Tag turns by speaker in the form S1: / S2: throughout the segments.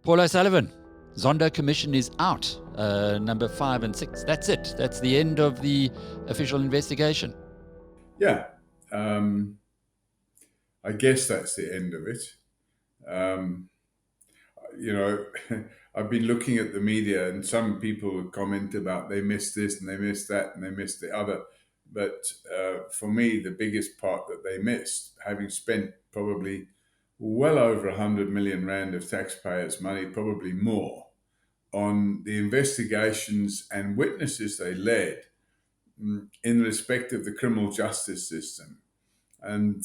S1: Paul O'Sullivan, Zondo Commission is out, number 5 and 6. That's it. That's the end of the official investigation.
S2: Yeah, I guess that's the end of it. Um, you know, I've been looking at the media, and some people comment about they missed this and they missed that and they missed the other. But for me, the biggest part that they missed, having spent probably well over 100 million rand of taxpayers' money, probably more, on the investigations and witnesses they led in respect of the criminal justice system. And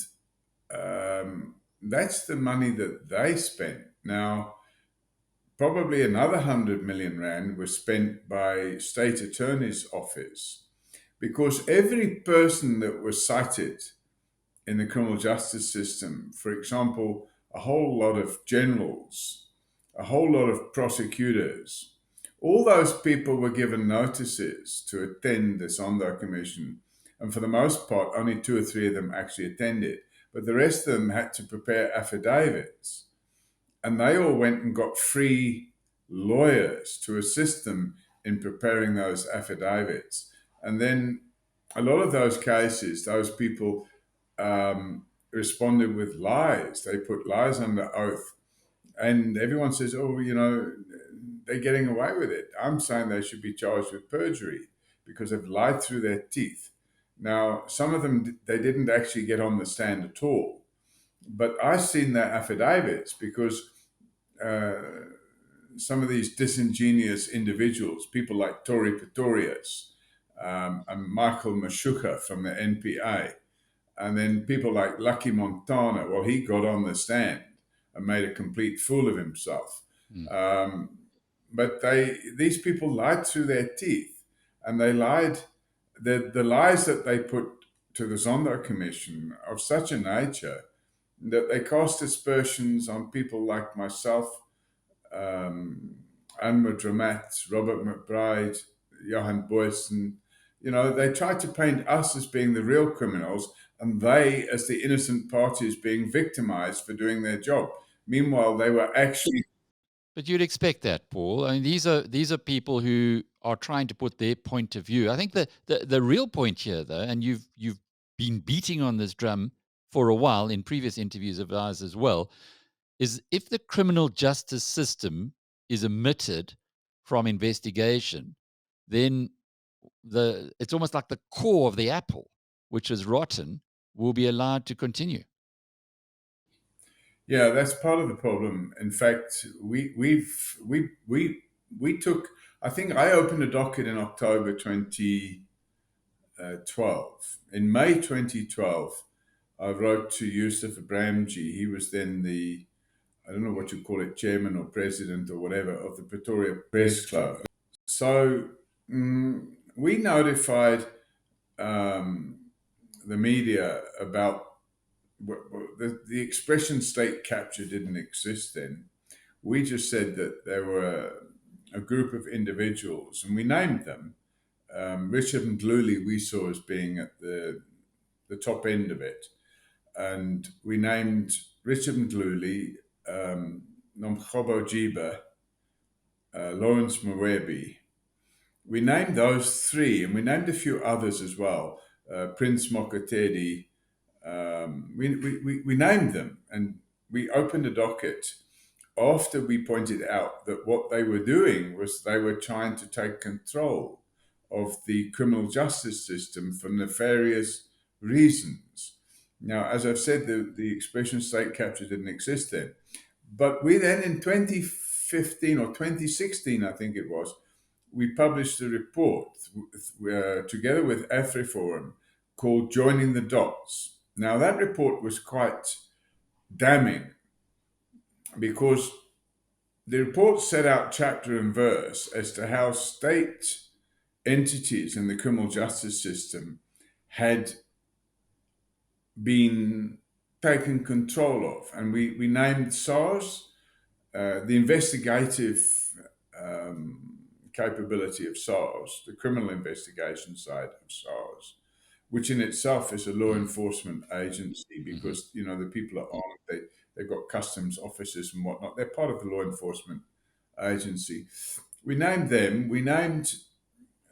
S2: that's the money that they spent. Now, probably another 100 million rand was spent by state attorney's office, because every person that was cited in the criminal justice system, for example, a whole lot of generals, a whole lot of prosecutors, all those people were given notices to attend the Zondo Commission. And for the most part, only 2 or 3 of them actually attended. But the rest of them had to prepare affidavits. And they all went and got free lawyers to assist them in preparing those affidavits. And then a lot of those cases, those people responded with lies. They put lies under oath. And everyone says, oh, they're getting away with it. I'm saying they should be charged with perjury because they've lied through their teeth. Now, some of them, they didn't actually get on the stand at all. But I've seen their affidavits because some of these disingenuous individuals, people like Tori Pretorius and Michael Mashuka from the NPA, and then people like Lucky Montana, well, he got on the stand and made a complete fool of himself. But these people lied through their teeth, and they lied. The lies that they put to the Zondo Commission of such a nature that they cast aspersions on people like myself, Anma Dramat, Robert McBride, Johan Boyson. They tried to paint us as being the real criminals and they as the innocent parties being victimized for doing their job. Meanwhile, they were actually.
S1: But you'd expect that, Paul. I mean, these are people who are trying to put their point of view. I think the real point here, though, and you've been beating on this drum for a while in previous interviews of ours as well, is if the criminal justice system is omitted from investigation, then it's almost like the core of the apple, which is rotten, will be allowed to continue.
S2: Yeah, that's part of the problem. In fact, we took. I think I opened a docket in October 2012. In May 2012, I wrote to Yusuf Abramji. He was then I don't know what you call it, chairman or president or whatever, of the Pretoria Press Club. So we notified the media about the expression state capture didn't exist then. We just said that there were a group of individuals, and we named them. Richard Ndluli we saw as being at the top end of it. And we named Richard Ndluli, Nomkhobo Jiba, Lawrence Mwebi. We named those 3, and we named a few others as well. Prince Mokotedi. We named them, and we opened a docket after we pointed out that what they were doing was they were trying to take control of the criminal justice system for nefarious reasons. Now, as I've said, the expression state capture didn't exist then. But we then, in 2015 or 2016, I think it was, we published a report together with AfriForum called Joining the Dots. Now, that report was quite damning because the report set out chapter and verse as to how state entities in the criminal justice system had been taken control of. And we named SARS, the investigative capability of SARS, the criminal investigation side of SARS, which in itself is a law enforcement agency because, the people are armed, They've got customs officers and whatnot. They're part of the law enforcement agency. We named them. We named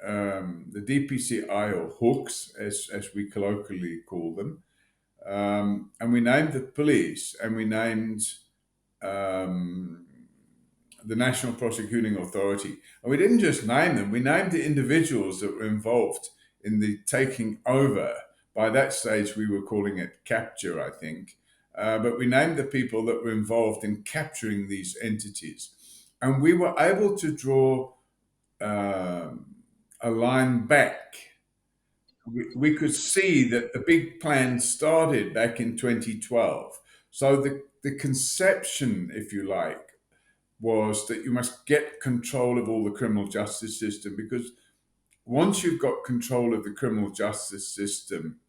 S2: the DPCI, or hooks, as we colloquially call them. And we named the police, and we named um, the National Prosecuting Authority. And we didn't just name them, we named the individuals that were involved in the taking over. By that stage, we were calling it capture, I think. But we named the people that were involved in capturing these entities. And we were able to draw a line back. We could see that the big plan started back in 2012. So the conception, if you like, was that you must get control of all the criminal justice system, because once you've got control of the criminal justice system,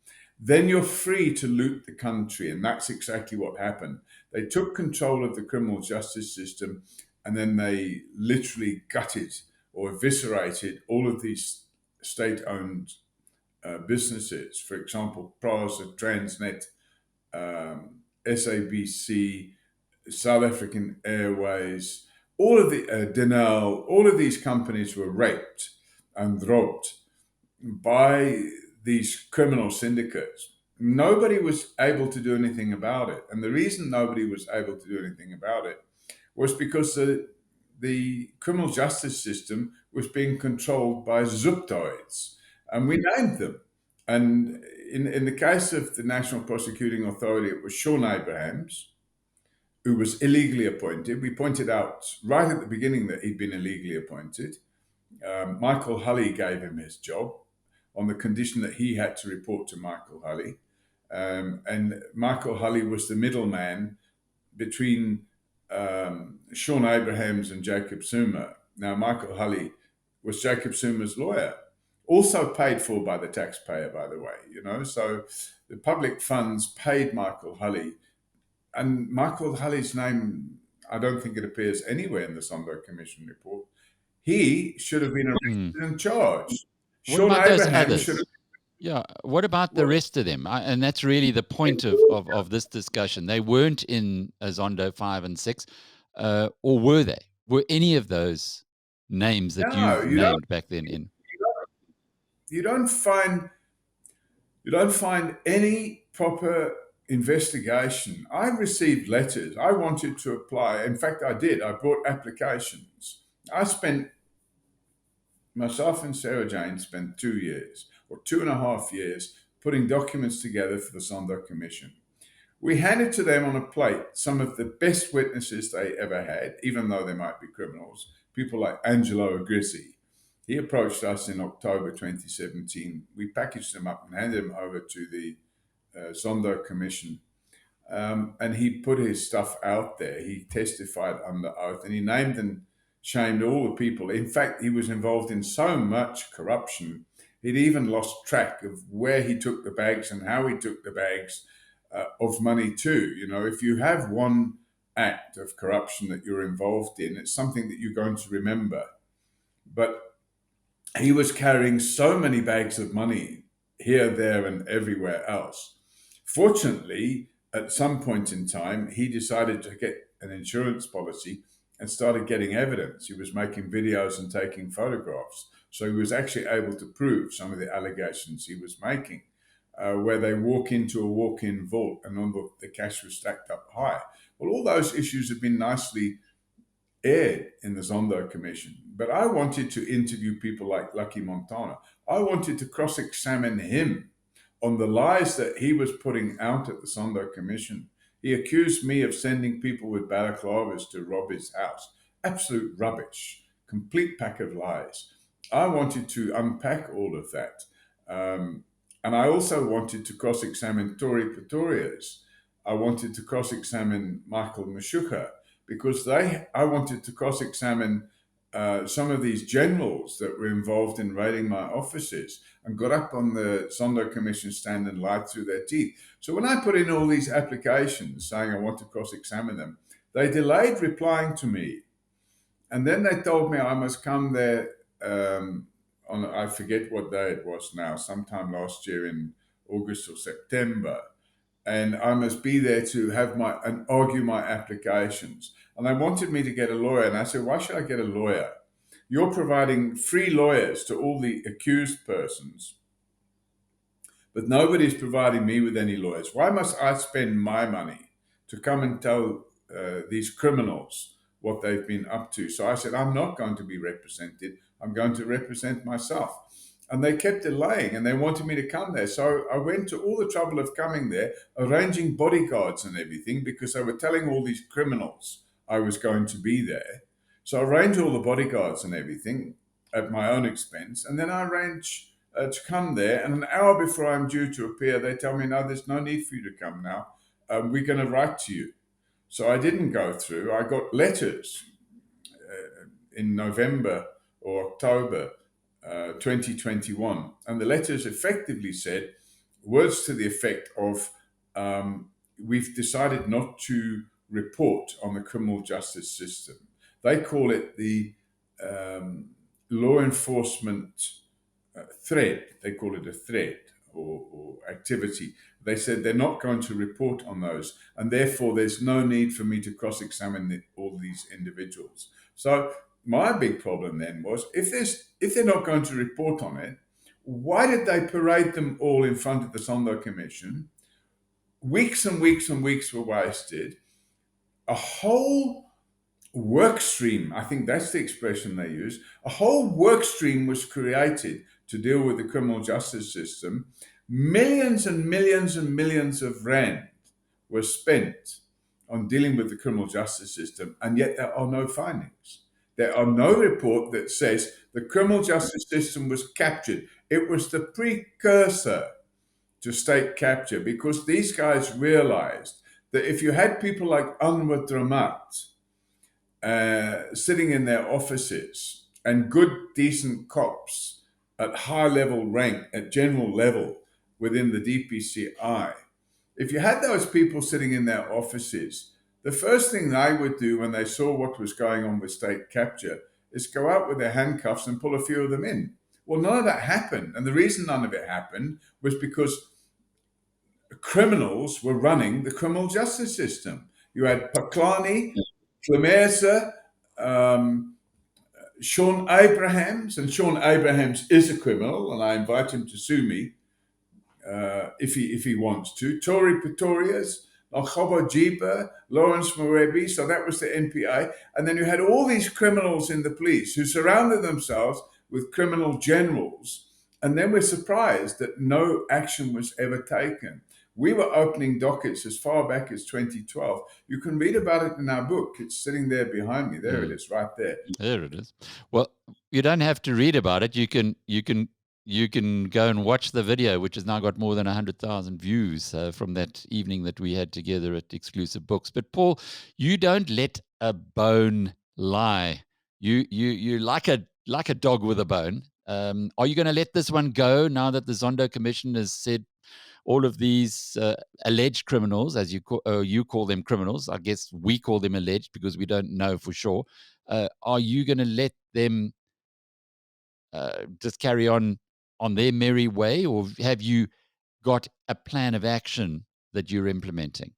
S2: then you're free to loot the country. And that's exactly what happened. They took control of the criminal justice system, and then they literally gutted or eviscerated all of these state-owned businesses. For example, Prasa, Transnet, SABC, South African Airways, all of the Denel, all of these companies were raped and robbed by these criminal syndicates. Nobody was able to do anything about it. And the reason nobody was able to do anything about it was because the criminal justice system was being controlled by zuptoids. And we named them. And in the case of the National Prosecuting Authority, it was Sean Abrahams, who was illegally appointed. We pointed out right at the beginning that he'd been illegally appointed. Michael Hulley gave him his job on the condition that he had to report to Michael Hulley. And Michael Hulley was the middleman between Sean Abrahams and Jacob Zuma. Now, Michael Hulley was Jacob Zuma's lawyer, also paid for by the taxpayer, by the way. So the public funds paid Michael Hulley. And Michael Hulley's name, I don't think it appears anywhere in the Zondo Commission report. He should have been arrested and charged.
S1: What
S2: Sean
S1: about those
S2: Abraham
S1: others?
S2: should have.
S1: Yeah. What about the rest of them? And that's really the point of this discussion. They weren't in Zondo 5 and 6, or were they? Were any of those names that
S2: No,
S1: you've named back then in?
S2: You don't find any proper investigation. I received letters. I wanted to apply. In fact, I did. I brought applications. Myself and Sarah Jane spent 2 years or 2.5 years putting documents together for the Zondo Commission. We handed to them on a plate some of the best witnesses they ever had, even though they might be criminals. People like Angelo Agrissi. He approached us in October 2017. We packaged them up and handed them over to the Zondo Commission. And he put his stuff out there. He testified under oath, and he named and shamed all the people. In fact, he was involved in so much corruption, he'd even lost track of where he took the bags and how he took the bags of money too. If you have one act of corruption that you're involved in, it's something that you're going to remember. But he was carrying so many bags of money here, there, and everywhere else. Fortunately, at some point in time, he decided to get an insurance policy and started getting evidence. He was making videos and taking photographs. So he was actually able to prove some of the allegations he was making, where they walk into a walk-in vault and the cash was stacked up high. Well, all those issues have been nicely aired in the Zondo Commission. But I wanted to interview people like Lucky Montana. I wanted to cross-examine him on the lies that he was putting out at the Zondo Commission. He accused me of sending people with balaclavas to rob his house. Absolute rubbish. Complete pack of lies. I wanted to unpack all of that. And I also wanted to cross-examine Tory Pretorius. I wanted to cross-examine Michael Mashuka, because I wanted to cross-examine some of these generals that were involved in raiding my offices and got up on the Zondo Commission stand and lied through their teeth. So when I put in all these applications saying I want to cross-examine them, they delayed replying to me. And then they told me I must come there on, I forget what day it was now, sometime last year in August or September. and I must be there to have and argue my applications. And they wanted me to get a lawyer, and I said, why should I get a lawyer? You're providing free lawyers to all the accused persons, but nobody's providing me with any lawyers. Why must I spend my money to come and tell these criminals what they've been up to? So I said, I'm not going to be represented. I'm going to represent myself. And they kept delaying, and they wanted me to come there. So I went to all the trouble of coming there, arranging bodyguards and everything, because they were telling all these criminals I was going to be there. So I arranged all the bodyguards and everything at my own expense. And then I arranged to come there. And an hour before I'm due to appear, they tell me, no, there's no need for you to come now. We're going to write to you. So I didn't go through. I got letters in November or October 2021. And the letters effectively said words to the effect of, we've decided not to report on the criminal justice system. They call it the law enforcement thread. They call it a thread or activity. They said they're not going to report on those, and therefore there's no need for me to cross-examine all these individuals. So my big problem then was, if they're not going to report on it, why did they parade them all in front of the Zondo Commission? Weeks and weeks and weeks were wasted. A whole work stream, I think that's the expression they use, a whole work stream was created to deal with the criminal justice system. Millions and millions and millions of rand were spent on dealing with the criminal justice system, and yet there are no findings. There are no report that says the criminal justice system was captured. It was the precursor to state capture, because these guys realized that if you had people like Anwar Dramat sitting in their offices and good, decent cops at high level rank, at general level within the DPCI, if you had those people sitting in their offices, the first thing they would do when they saw what was going on with state capture is go out with their handcuffs and pull a few of them in. Well, none of that happened. And the reason none of it happened was because criminals were running the criminal justice system. You had Paklani, Flamerza, Sean Abrahams, and Sean Abrahams is a criminal, and I invite him to sue me if he wants to. Tori Pretorius, Alchobo Jiba, Lawrence Morebi, so that was the NPA. And then you had all these criminals in the police who surrounded themselves with criminal generals, and then we're surprised that no action was ever taken. We were opening dockets as far back as 2012. You can read about it in our book. It's sitting there behind me. There it is, right there.
S1: There it is. Well, you don't have to read about it. You can go and watch the video, which has now got more than 100,000 views from that evening that we had together at Exclusive Books. But Paul, you don't let a bone lie. You like a dog with a bone. Are you going to let this one go now that the Zondo Commission has said all of these alleged criminals, as you call them criminals? I guess we call them alleged because we don't know for sure. Are you going to let them just carry on their merry way, or have you got a plan of action that you're implementing?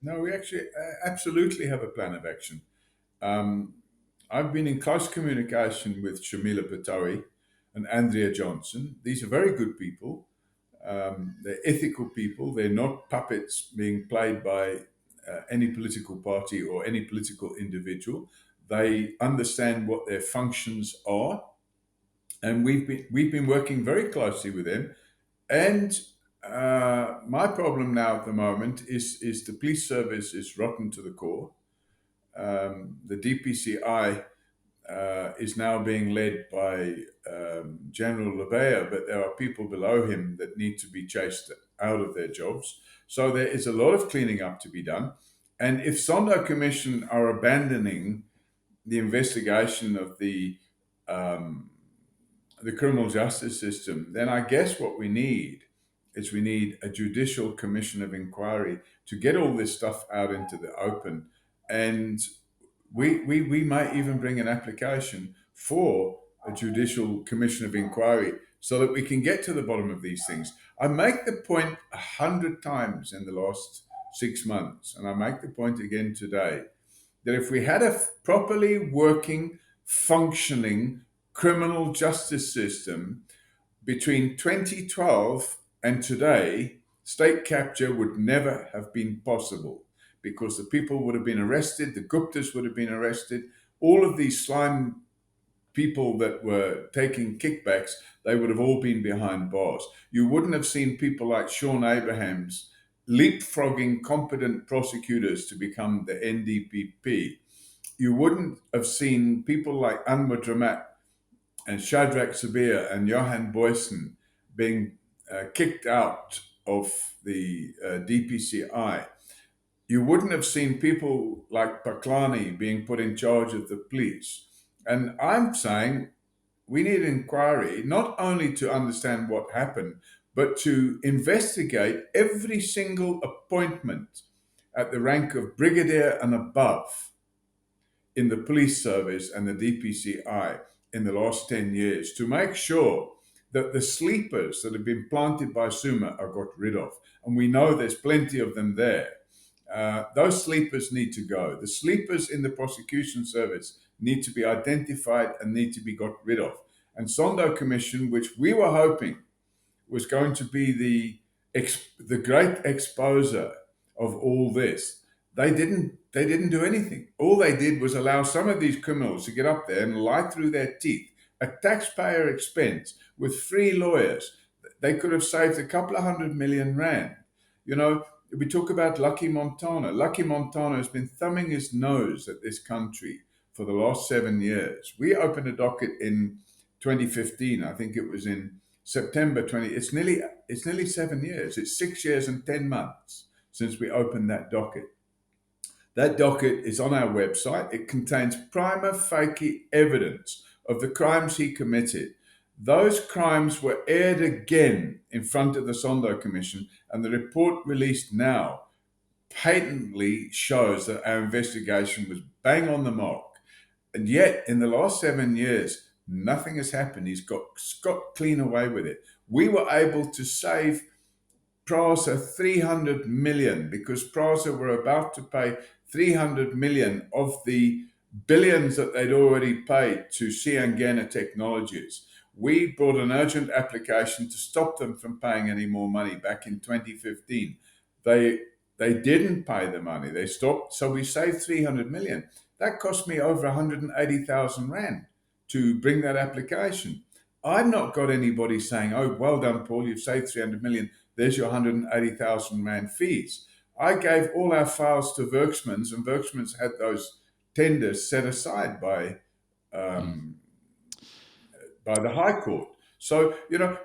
S2: No, we actually absolutely have a plan of action. Um, I've been in close communication with Shamila Batowi and Andrea Johnson. These are very good people. They're ethical people. They're not puppets being played by any political party or any political individual. They understand what their functions are, and we've been working very closely with them. And my problem now at the moment is the police service is rotten to the core. The DPCI is now being led by General Lebea, but there are people below him that need to be chased out of their jobs. So there is a lot of cleaning up to be done. And if Zondo Commission are abandoning the investigation of the criminal justice system, then I guess what we need is we need a judicial commission of inquiry to get all this stuff out into the open. And we might even bring an application for a judicial commission of inquiry so that we can get to the bottom of these things. I make the point 100 times in the last 6 months, and I make the point again today, that if we had a properly working, functioning criminal justice system between 2012 and today, state capture would never have been possible because the people would have been arrested, the Guptas would have been arrested, all of these slime people that were taking kickbacks, they would have all been behind bars. You wouldn't have seen people like Sean Abrahams leapfrogging competent prosecutors to become the NDPP. You wouldn't have seen people like Anwar Dramat and Shadrach Sabir and Johan Boyson being kicked out of the DPCI. You wouldn't have seen people like Paklani being put in charge of the police. And I'm saying we need an inquiry, not only to understand what happened, but to investigate every single appointment at the rank of brigadier and above in the police service and the DPCI in the last 10 years to make sure that the sleepers that have been planted by Suma are got rid of. And we know there's plenty of them there. Those sleepers need to go. The sleepers in the prosecution service need to be identified and need to be got rid of. And Zondo Commission, which we were hoping was going to be the great exposer of all this, they didn't do anything. All they did was allow some of these criminals to get up there and lie through their teeth at taxpayer expense with free lawyers. They could have saved a couple of R100 million. You know, we talk about Lucky Montana. Lucky Montana has been thumbing his nose at this country for the last 7 years. We opened a docket in 2015. I think it was in September 20. It's nearly 7 years. It's 6 years and 10 months since we opened that docket. That docket is on our website. It contains prima facie evidence of the crimes he committed. Those crimes were aired again in front of the Zondo Commission, and the report released now patently shows that our investigation was bang on the mark. And yet, in the last 7 years, nothing has happened. He's got scot clean away with it. We were able to save PRASA 300 million because PRASA were about to pay 300 million of the billions that they'd already paid to Siangana Technologies. We brought an urgent application to stop them from paying any more money back in 2015. They didn't pay the money. They stopped. So we saved 300 million. That cost me over 180,000 Rand to bring that application. I've not got anybody saying, oh, well done, Paul, you've saved 300 million. There's your 180,000 Rand fees. I gave all our files to Werksmans, and Werksmans had those tenders set aside by the High Court. So,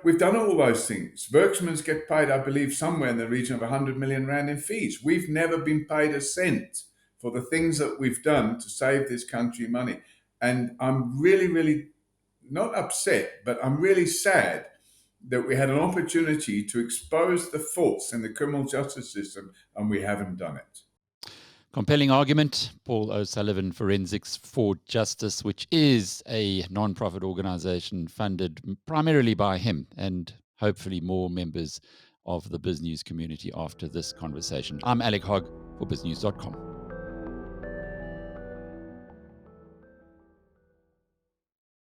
S2: we've done all those things. Werksmans get paid, I believe, somewhere in the region of 100 million Rand in fees. We've never been paid a cent for the things that we've done to save this country money. And I'm really, really not upset, but I'm really sad that we had an opportunity to expose the faults in the criminal justice system, and we haven't done it.
S1: Compelling argument. Paul O'Sullivan, Forensics for Justice, which is a non-profit organization funded primarily by him and hopefully more members of the BizNews community after this conversation. I'm Alec Hogg for BizNews.com.